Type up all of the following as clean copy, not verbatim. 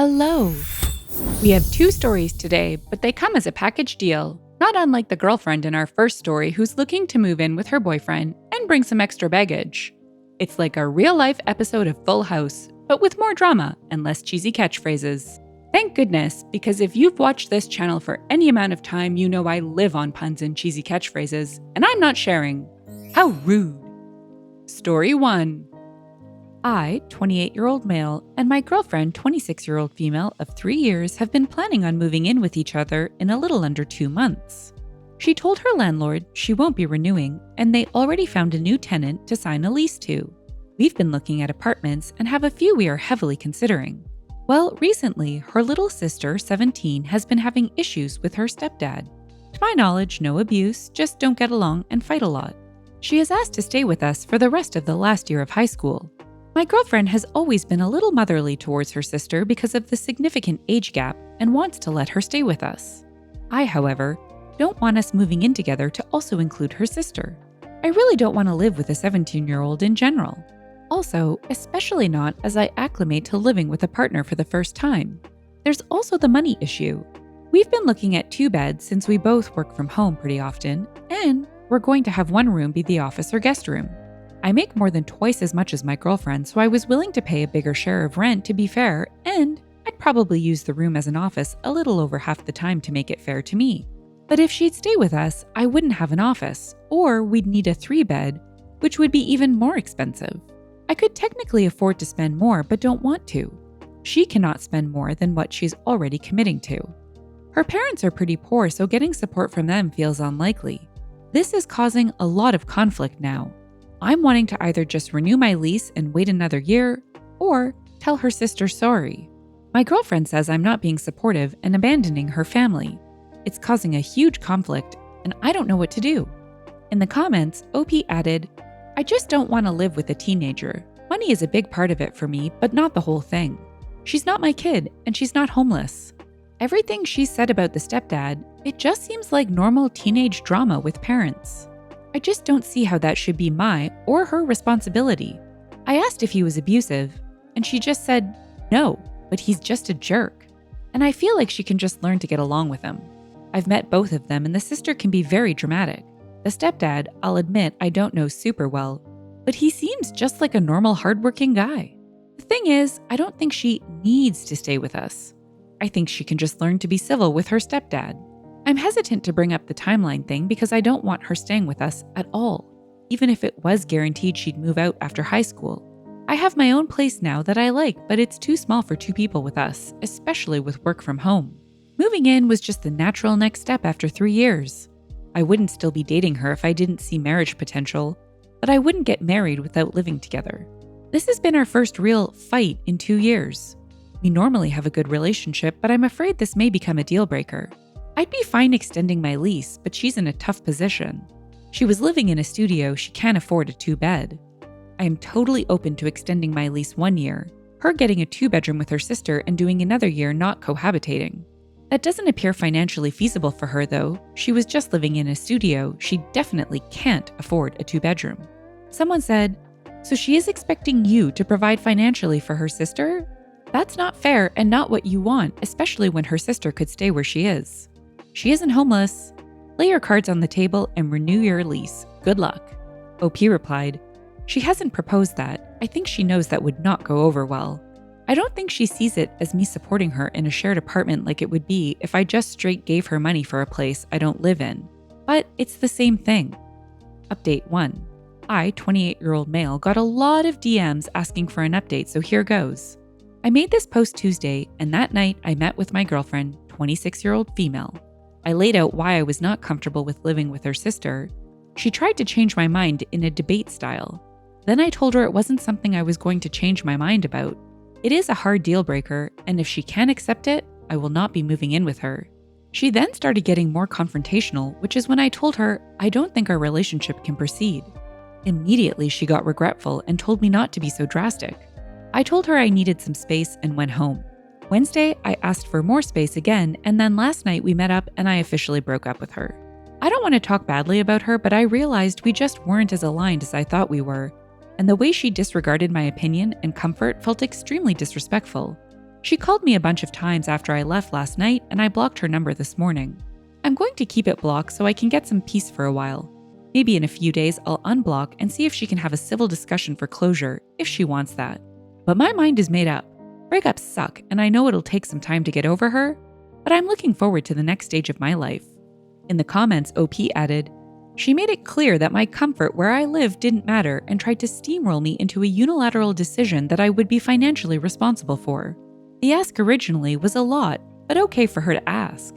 Hello! We have 2 stories today, but they come as a package deal, not unlike the girlfriend in our first story who's looking to move in with her boyfriend and bring some extra baggage. It's like a real-life episode of Full House, but with more drama and less cheesy catchphrases. Thank goodness, because if you've watched this channel for any amount of time, you know I live on puns and cheesy catchphrases, and I'm not sharing. How rude! Story 1. I, 28-year-old male, and my girlfriend, 26-year-old female of 3 years, have been planning on moving in with each other in a little under 2 months. She told her landlord she won't be renewing, and they already found a new tenant to sign a lease to. We've been looking at apartments and have a few we are heavily considering. Well, recently, her little sister, 17, has been having issues with her stepdad. To my knowledge, no abuse, just don't get along and fight a lot. She has asked to stay with us for the rest of the last year of high school. My girlfriend has always been a little motherly towards her sister because of the significant age gap and wants to let her stay with us. I, however, don't want us moving in together to also include her sister. I really don't want to live with a 17-year-old in general. Also, especially not as I acclimate to living with a partner for the first time. There's also the money issue. We've been looking at 2 beds since we both work from home pretty often, and we're going to have one room be the office or guest room. I make more than twice as much as my girlfriend, so I was willing to pay a bigger share of rent to be fair, and I'd probably use the room as an office a little over half the time to make it fair to me. But if she'd stay with us, I wouldn't have an office, or we'd need a 3-bed, which would be even more expensive. I could technically afford to spend more, but don't want to. She cannot spend more than what she's already committing to. Her parents are pretty poor, so getting support from them feels unlikely. This is causing a lot of conflict now. I'm wanting to either just renew my lease and wait another year, or tell her sister sorry. My girlfriend says I'm not being supportive and abandoning her family. It's causing a huge conflict, and I don't know what to do. In the comments, OP added, I just don't want to live with a teenager. Money is a big part of it for me, but not the whole thing. She's not my kid, and she's not homeless. Everything she said about the stepdad, it just seems like normal teenage drama with parents. I just don't see how that should be my or her responsibility. I asked if he was abusive, and she just said, no, but he's just a jerk. And I feel like she can just learn to get along with him. I've met both of them, and the sister can be very dramatic. The stepdad, I'll admit I don't know super well, but he seems just like a normal hardworking guy. The thing is, I don't think she needs to stay with us. I think she can just learn to be civil with her stepdad. I'm hesitant to bring up the timeline thing because I don't want her staying with us at all, even if it was guaranteed she'd move out after high school. I have my own place now that I like, but it's too small for 2 people with us, especially with work from home. Moving in was just the natural next step after 3 years. I wouldn't still be dating her if I didn't see marriage potential, but I wouldn't get married without living together. This has been our first real fight in 2 years. We normally have a good relationship, but I'm afraid this may become a deal breaker. I'd be fine extending my lease, but she's in a tough position. She was living in a studio, she can't afford a 2-bed. I am totally open to extending my lease 1 year, her getting a 2-bedroom with her sister and doing another year not cohabitating. That doesn't appear financially feasible for her though. She was just living in a studio, she definitely can't afford a 2-bedroom. Someone said, so she is expecting you to provide financially for her sister? That's not fair and not what you want, especially when her sister could stay where she is. She isn't homeless. Lay your cards on the table and renew your lease. Good luck. OP replied, she hasn't proposed that. I think she knows that would not go over well. I don't think she sees it as me supporting her in a shared apartment like it would be if I just straight gave her money for a place I don't live in. But it's the same thing. Update 1. I, 28-year-old male, got a lot of DMs asking for an update, so here goes. I made this post Tuesday, and that night I met with my girlfriend, 26-year-old female. I laid out why I was not comfortable with living with her sister. She tried to change my mind in a debate style. Then I told her it wasn't something I was going to change my mind about. It is a hard deal breaker, and if she can't accept it, I will not be moving in with her. She then started getting more confrontational, which is when I told her I don't think our relationship can proceed. Immediately, she got regretful and told me not to be so drastic. I told her I needed some space and went home. Wednesday, I asked for more space again, and then last night we met up and I officially broke up with her. I don't want to talk badly about her, but I realized we just weren't as aligned as I thought we were, and the way she disregarded my opinion and comfort felt extremely disrespectful. She called me a bunch of times after I left last night, and I blocked her number this morning. I'm going to keep it blocked so I can get some peace for a while. Maybe in a few days I'll unblock and see if she can have a civil discussion for closure, if she wants that. But my mind is made up. Breakups suck, and I know it'll take some time to get over her, but I'm looking forward to the next stage of my life." In the comments, OP added, "She made it clear that my comfort where I live didn't matter and tried to steamroll me into a unilateral decision that I would be financially responsible for. The ask originally was a lot, but okay for her to ask.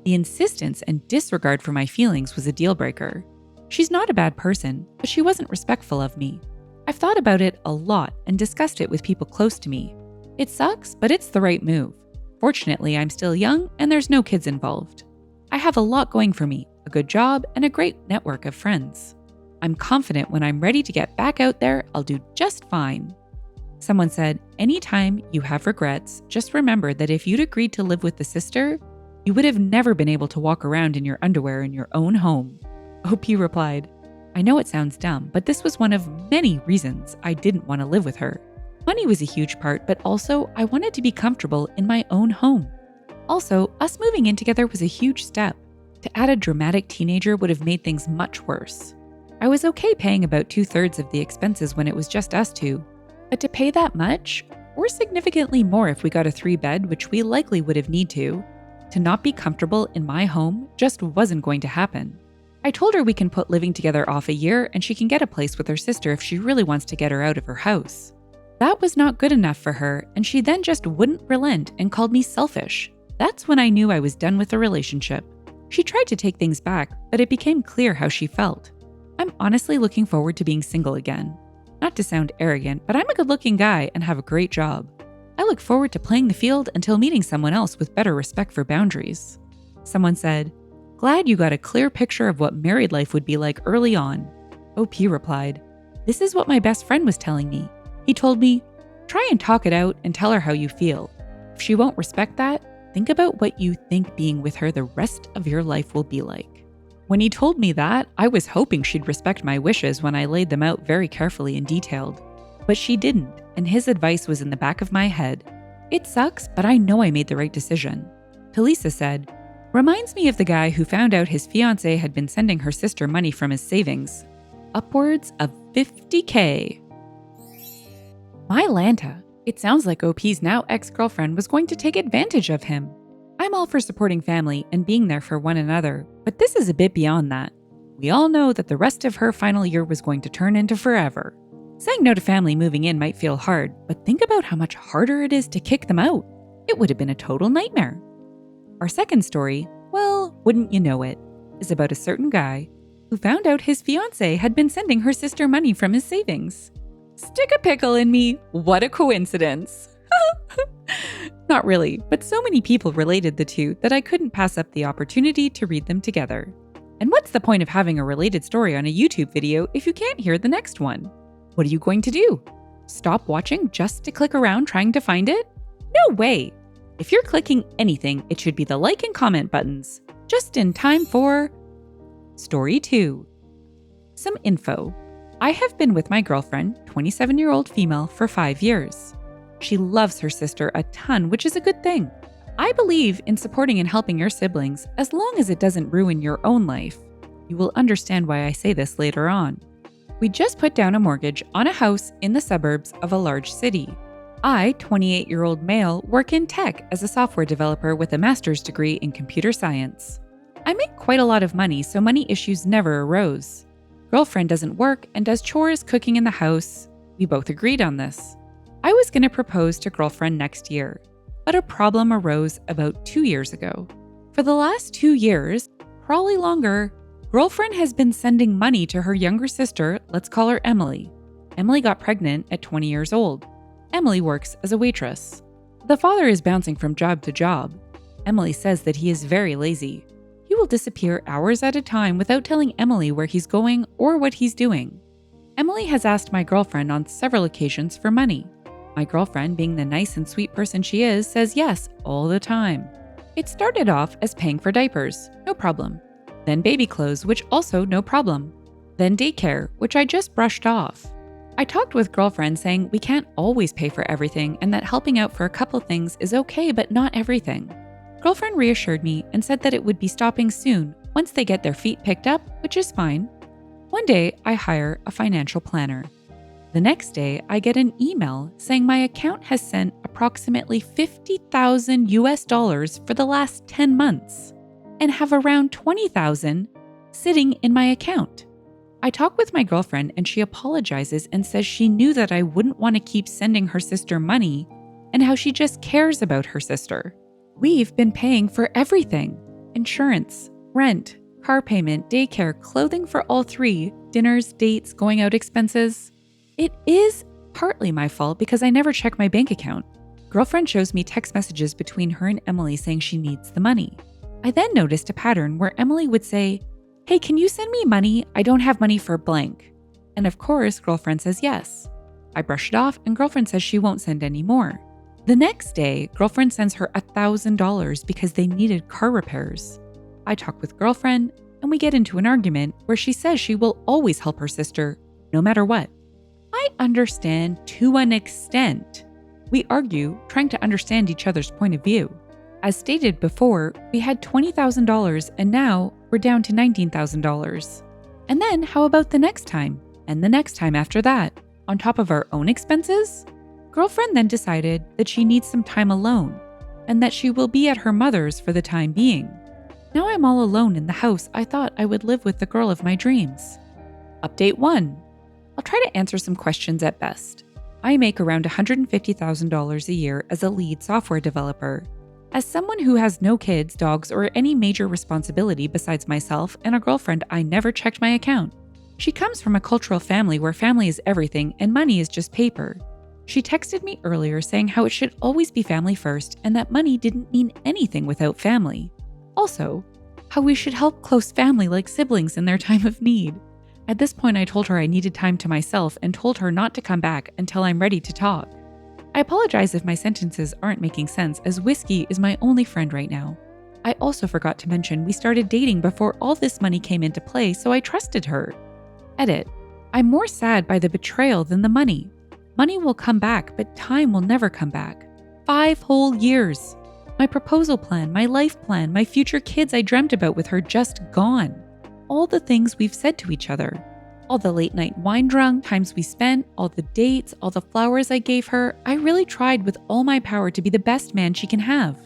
The insistence and disregard for my feelings was a deal breaker. She's not a bad person, but she wasn't respectful of me. I've thought about it a lot and discussed it with people close to me. It sucks, but it's the right move. Fortunately, I'm still young and there's no kids involved. I have a lot going for me, a good job, and a great network of friends. I'm confident when I'm ready to get back out there, I'll do just fine." Someone said, "Anytime you have regrets, just remember that if you'd agreed to live with the sister, you would have never been able to walk around in your underwear in your own home." OP replied, "I know it sounds dumb, but this was one of many reasons I didn't want to live with her. Money was a huge part, but also I wanted to be comfortable in my own home. Also, us moving in together was a huge step. To add a dramatic teenager would have made things much worse. I was okay paying about 2/3 of the expenses when it was just us two, but to pay that much, or significantly more if we got a 3-bed, which we likely would have need to not be comfortable in my home just wasn't going to happen. I told her we can put living together off a year and she can get a place with her sister if she really wants to get her out of her house. That was not good enough for her, and she then just wouldn't relent and called me selfish. That's when I knew I was done with the relationship. She tried to take things back, but it became clear how she felt. I'm honestly looking forward to being single again. Not to sound arrogant, but I'm a good-looking guy and have a great job. I look forward to playing the field until meeting someone else with better respect for boundaries." Someone said, "Glad you got a clear picture of what married life would be like early on." OP replied, "This is what my best friend was telling me. He told me, try and talk it out and tell her how you feel. If she won't respect that, think about what you think being with her the rest of your life will be like." When he told me that, I was hoping she'd respect my wishes when I laid them out very carefully and detailed. But she didn't, and his advice was in the back of my head. It sucks, but I know I made the right decision. Talisa said, "Reminds me of the guy who found out his fiancée had been sending her sister money from his savings. Upwards of $50K. My Lanta, it sounds like OP's now ex-girlfriend was going to take advantage of him. I'm all for supporting family and being there for one another, but this is a bit beyond that. We all know that the rest of her final year was going to turn into forever. Saying no to family moving in might feel hard, but think about how much harder it is to kick them out. It would have been a total nightmare." Our second story, well, wouldn't you know it, is about a certain guy who found out his fiancée had been sending her sister money from his savings. Stick a pickle in me, what a coincidence. Not really, but so many people related the two that I couldn't pass up the opportunity to read them together. And what's the point of having a related story on a YouTube video if you can't hear the next one? What are you going to do? Stop watching just to click around trying to find it? No way! If you're clicking anything, it should be the like and comment buttons, just in time for Story 2. Some info. I have been with my girlfriend, 27-year-old female, for 5 years. She loves her sister a ton, which is a good thing. I believe in supporting and helping your siblings as long as it doesn't ruin your own life. You will understand why I say this later on. We just put down a mortgage on a house in the suburbs of a large city. I, 28-year-old male, work in tech as a software developer with a master's degree in computer science. I make quite a lot of money, so money issues never arose. Girlfriend doesn't work and does chores, cooking in the house. We both agreed on this. I was going to propose to girlfriend next year, but a problem arose about 2 years ago. For the last 2 years, probably longer, girlfriend has been sending money to her younger sister, let's call her Emily. Emily got pregnant at 20 years old. Emily works as a waitress. The father is bouncing from job to job. Emily says that he is very lazy. He will disappear hours at a time without telling Emily where he's going or what he's doing. Emily has asked my girlfriend on several occasions for money. My girlfriend, being the nice and sweet person she is, says yes all the time. It started off as paying for diapers, no problem. Then baby clothes, which also no problem. Then daycare, which I just brushed off. I talked with girlfriend saying we can't always pay for everything and that helping out for a couple things is okay, but not everything. Girlfriend reassured me and said that it would be stopping soon once they get their feet picked up, which is fine. One day, I hire a financial planner. The next day, I get an email saying my account has sent approximately $50,000 for the last 10 months and have around $20,000 sitting in my account. I talk with my girlfriend and she apologizes and says she knew that I wouldn't want to keep sending her sister money and how she just cares about her sister. We've been paying for everything: insurance, rent, car payment, daycare, clothing for all three, dinners, dates, going out expenses. It is partly my fault because I never check my bank account. Girlfriend shows me text messages between her and Emily saying she needs the money. I then noticed a pattern where Emily would say, "Hey, can you send me money? I don't have money for blank." And of course, girlfriend says yes. I brush it off and girlfriend says she won't send any more. The next day, girlfriend sends her $1,000 because they needed car repairs. I talk with girlfriend and we get into an argument where she says she will always help her sister, no matter what. I understand to an extent. We argue, trying to understand each other's point of view. As stated before, we had $20,000 and now we're down to $19,000. And then how about the next time? And the next time after that, on top of our own expenses? Girlfriend then decided that she needs some time alone and that she will be at her mother's for the time being. Now I'm all alone in the house I thought I would live with the girl of my dreams. Update 1. I'll try to answer some questions at best. I make around $150,000 a year as a lead software developer. As someone who has no kids, dogs, or any major responsibility besides myself and a girlfriend, I never checked my account. She comes from a cultural family where family is everything and money is just paper. She texted me earlier saying how it should always be family first and that money didn't mean anything without family. Also, how we should help close family like siblings in their time of need. At this point, I told her I needed time to myself and told her not to come back until I'm ready to talk. I apologize if my sentences aren't making sense, as whiskey is my only friend right now. I also forgot to mention we started dating before all this money came into play, so I trusted her. Edit. I'm more sad by the betrayal than the money. Money will come back, but time will never come back. 5 whole years. My proposal plan, my life plan, my future kids I dreamt about with her just gone. All the things we've said to each other. All the late night wine drunk times we spent, all the dates, all the flowers I gave her. I really tried with all my power to be the best man she can have.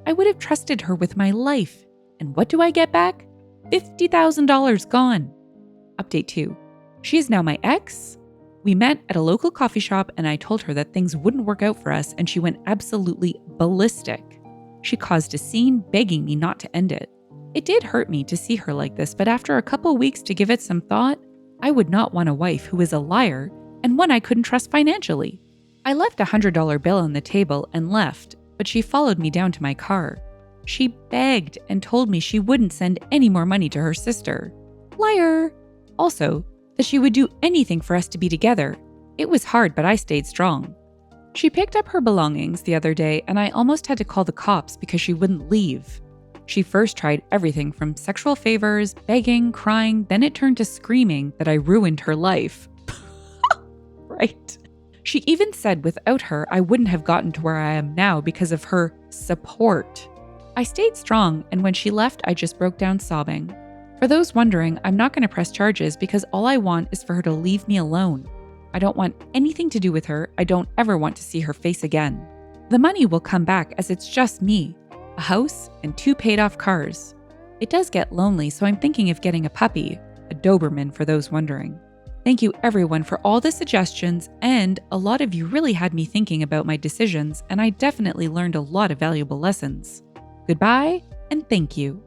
I would have trusted her with my life. And what do I get back? $50,000 gone. Update 2. She is now my ex. We met at a local coffee shop and I told her that things wouldn't work out for us and she went absolutely ballistic. She caused a scene begging me not to end it. It did hurt me to see her like this, but after a couple weeks to give it some thought, I would not want a wife who is a liar and one I couldn't trust financially. I left a $100 bill on the table and left, but she followed me down to my car. She begged and told me she wouldn't send any more money to her sister. Liar! Also, that she would do anything for us to be together. It was hard, but I stayed strong. She picked up her belongings the other day and I almost had to call the cops because she wouldn't leave. She first tried everything from sexual favors, begging, crying, then it turned to screaming that I ruined her life. Right. She even said without her, I wouldn't have gotten to where I am now because of her support. I stayed strong, and when she left, I just broke down sobbing. For those wondering, I'm not going to press charges because all I want is for her to leave me alone. I don't want anything to do with her. I don't ever want to see her face again. The money will come back as it's just me. A house, and 2 paid-off cars. It does get lonely, so I'm thinking of getting a puppy, a Doberman for those wondering. Thank you everyone for all the suggestions, and a lot of you really had me thinking about my decisions, and I definitely learned a lot of valuable lessons. Goodbye, and thank you.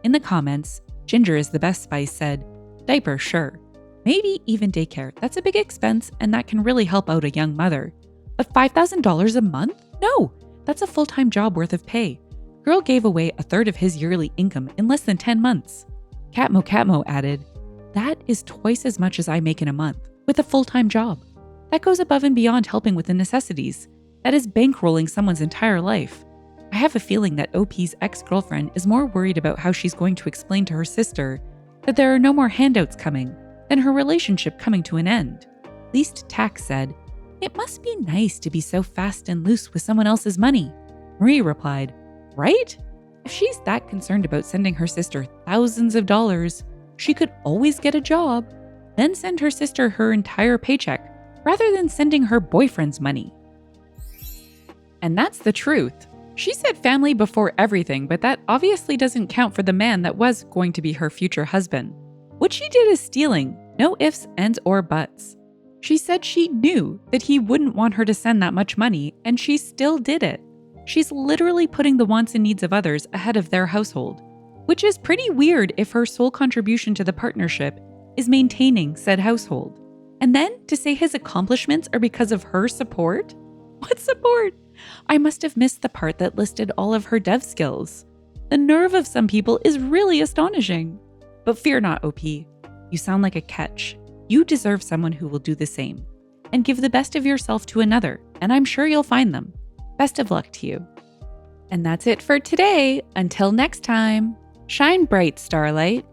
In the comments, Ginger is the best spice said, diaper, sure. Maybe even daycare. That's a big expense, and that can really help out a young mother. But $5,000 a month? No, that's a full-time job worth of pay. Girl gave away a third of his yearly income in less than 10 months. Catmo added, that is twice as much as I make in a month with a full-time job. That goes above and beyond helping with the necessities. That is bankrolling someone's entire life. I have a feeling that OP's ex-girlfriend is more worried about how she's going to explain to her sister that there are no more handouts coming than her relationship coming to an end. Least Tack said, "It must be nice to be so fast and loose with someone else's money." Marie replied, "Right? If she's that concerned about sending her sister thousands of dollars, she could always get a job, then send her sister her entire paycheck rather than sending her boyfriend's money." And that's the truth. She said family before everything, but that obviously doesn't count for the man that was going to be her future husband. What she did is stealing, no ifs, ands, or buts. She said she knew that he wouldn't want her to send that much money, and she still did it. She's literally putting the wants and needs of others ahead of their household, which is pretty weird if her sole contribution to the partnership is maintaining said household. And then to say his accomplishments are because of her support? What support? I must have missed the part that listed all of her dev skills. The nerve of some people is really astonishing. But fear not, OP. You sound like a catch. You deserve someone who will do the same. And give the best of yourself to another, and I'm sure you'll find them. Best of luck to you. And that's it for today. Until next time, shine bright, Starlight.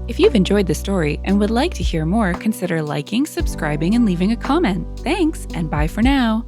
If you've enjoyed the story and would like to hear more, consider liking, subscribing, and leaving a comment. Thanks, and bye for now.